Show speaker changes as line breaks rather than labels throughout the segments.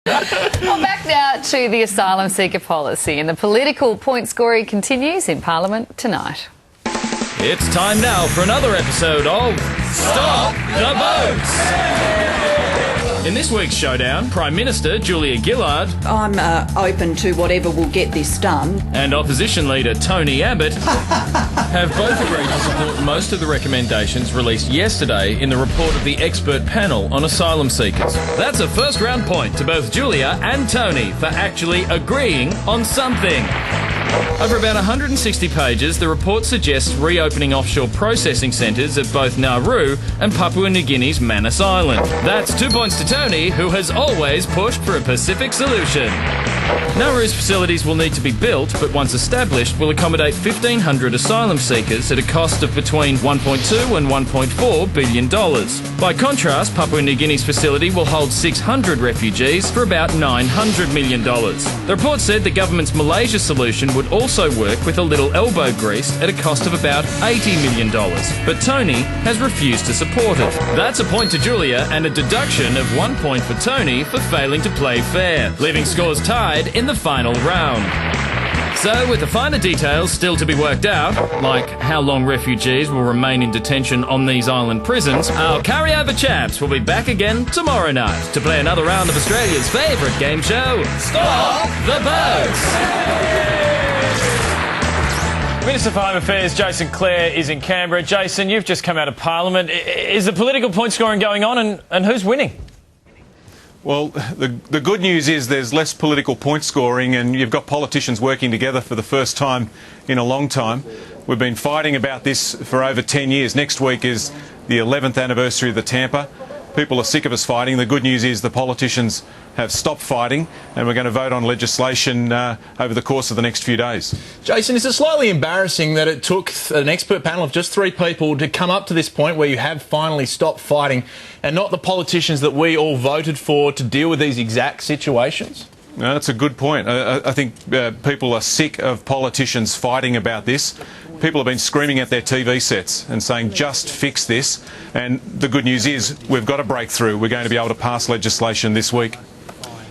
Well, back now to the asylum seeker policy, and the political point scoring continues in Parliament tonight.
It's time now for another episode of Stop the Votes! In this week's showdown, Prime Minister Julia Gillard...
I'm open to whatever will get this done.
...and Opposition Leader Tony Abbott have both agreed to support most of the recommendations released yesterday in the report of the expert panel on asylum seekers. That's a first-round point to both Julia and Tony for actually agreeing on something. Over about 160 pages, the report suggests reopening offshore processing centres at both Nauru and Papua New Guinea's Manus Island. That's 2 points to Tony, who has always pushed for a Pacific solution. Nauru's facilities will need to be built, but once established will accommodate 1,500 asylum seekers at a cost of between $1.2 and $1.4 billion. By contrast, Papua New Guinea's facility will hold 600 refugees for about $900 million. The report said the government's Malaysia solution would also work with a little elbow grease at a cost of about $80 million, but Tony has refused to support it. That's a point to Julia and a deduction of 1 point for Tony for failing to play fair, leaving scores tied in the final round. So, with the finer details still to be worked out, like how long refugees will remain in detention on these island prisons, our carryover champs will be back again tomorrow night to play another round of Australia's favourite game show, Stop the Votes! Minister for Home Affairs Jason Clare is in Canberra. Jason, you've just come out of Parliament. Is the political point scoring going on, and who's winning?
Well, the good news is there's less political point scoring, and you've got politicians working together for the first time in a long time. We've been fighting about this for over 10 years. Next week is the 11th anniversary of the Tampa. People are sick of us fighting. The good news is the politicians have stopped fighting, and we're going to vote on legislation over the course of the next few days.
Jason, is it slightly embarrassing that it took an expert panel of just 3 people to come up to this point where you have finally stopped fighting, and not the politicians that we all voted for to deal with these exact situations?
No, that's a good point. I think people are sick of politicians fighting about this. People have been screaming at their TV sets and saying, just fix this. And the good news is we've got a breakthrough. We're going to be able to pass legislation this week.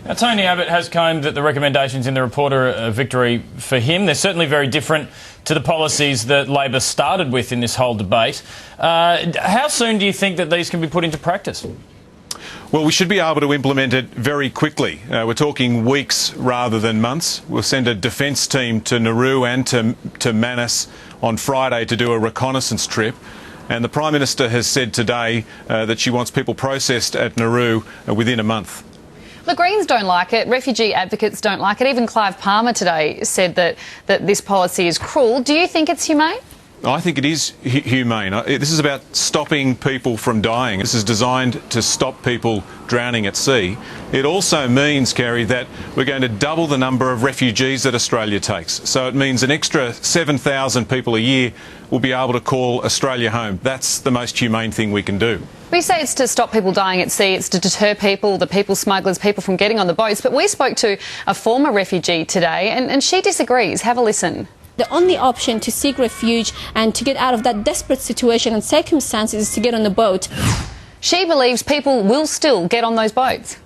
Now, Tony Abbott has claimed that the recommendations in the report are a victory for him. They're certainly very different to the policies that Labor started with in this whole debate. How soon do you think that these can be put into practice?
Well, we should be able to implement it very quickly. We're talking weeks rather than months. We'll send a defence team to Nauru and to Manus on Friday to do a reconnaissance trip. And the Prime Minister has said today that she wants people processed at Nauru within a month.
The Greens don't like it. Refugee advocates don't like it. Even Clive Palmer today said that this policy is cruel. Do you think it's humane?
I think it is humane. This is about stopping people from dying. This is designed to stop people drowning at sea. It also means, Kerry, that we're going to double the number of refugees that Australia takes. So it means an extra 7,000 people a year will be able to call Australia home. That's the most humane thing we can do.
We say it's to stop people dying at sea, it's to deter people, the people smugglers, people from getting on the boats. But we spoke to a former refugee today and she disagrees. Have a listen.
The only option to seek refuge and to get out of that desperate situation and circumstances is to get on the boat.
She believes people will still get on those boats.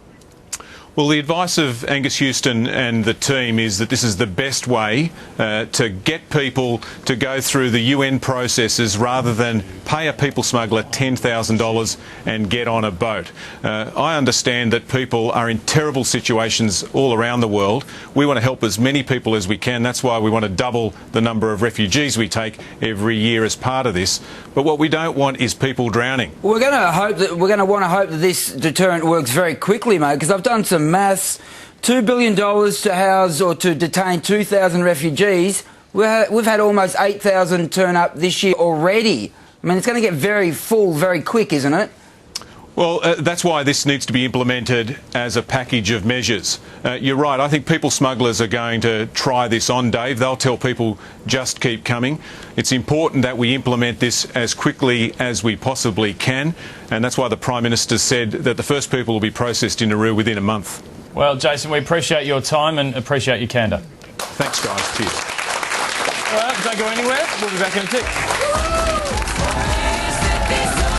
Well, the advice of Angus Houston and the team is that this is the best way to get people to go through the UN processes rather than pay a people smuggler $10,000 and get on a boat. I understand that people are in terrible situations all around the world. We want to help as many people as we can. That's why we want to double the number of refugees we take every year as part of this. But what we don't want is people drowning.
We're going to want to hope that this deterrent works very quickly, mate, because I've done some maths. $2 billion to house or to detain 2,000 refugees. We've had almost 8,000 turn up this year already. I mean, it's going to get very full very quick, isn't it?
Well, that's why this needs to be implemented as a package of measures. You're right, I think people smugglers are going to try this on, Dave. They'll tell people just keep coming. It's important that we implement this as quickly as we possibly can, and that's why the Prime Minister said that the first people will be processed in Nauru within a month.
Well, Jason, we appreciate your time and appreciate your candour.
Thanks, guys. Cheers.
All right, don't go anywhere. We'll be back in a tick.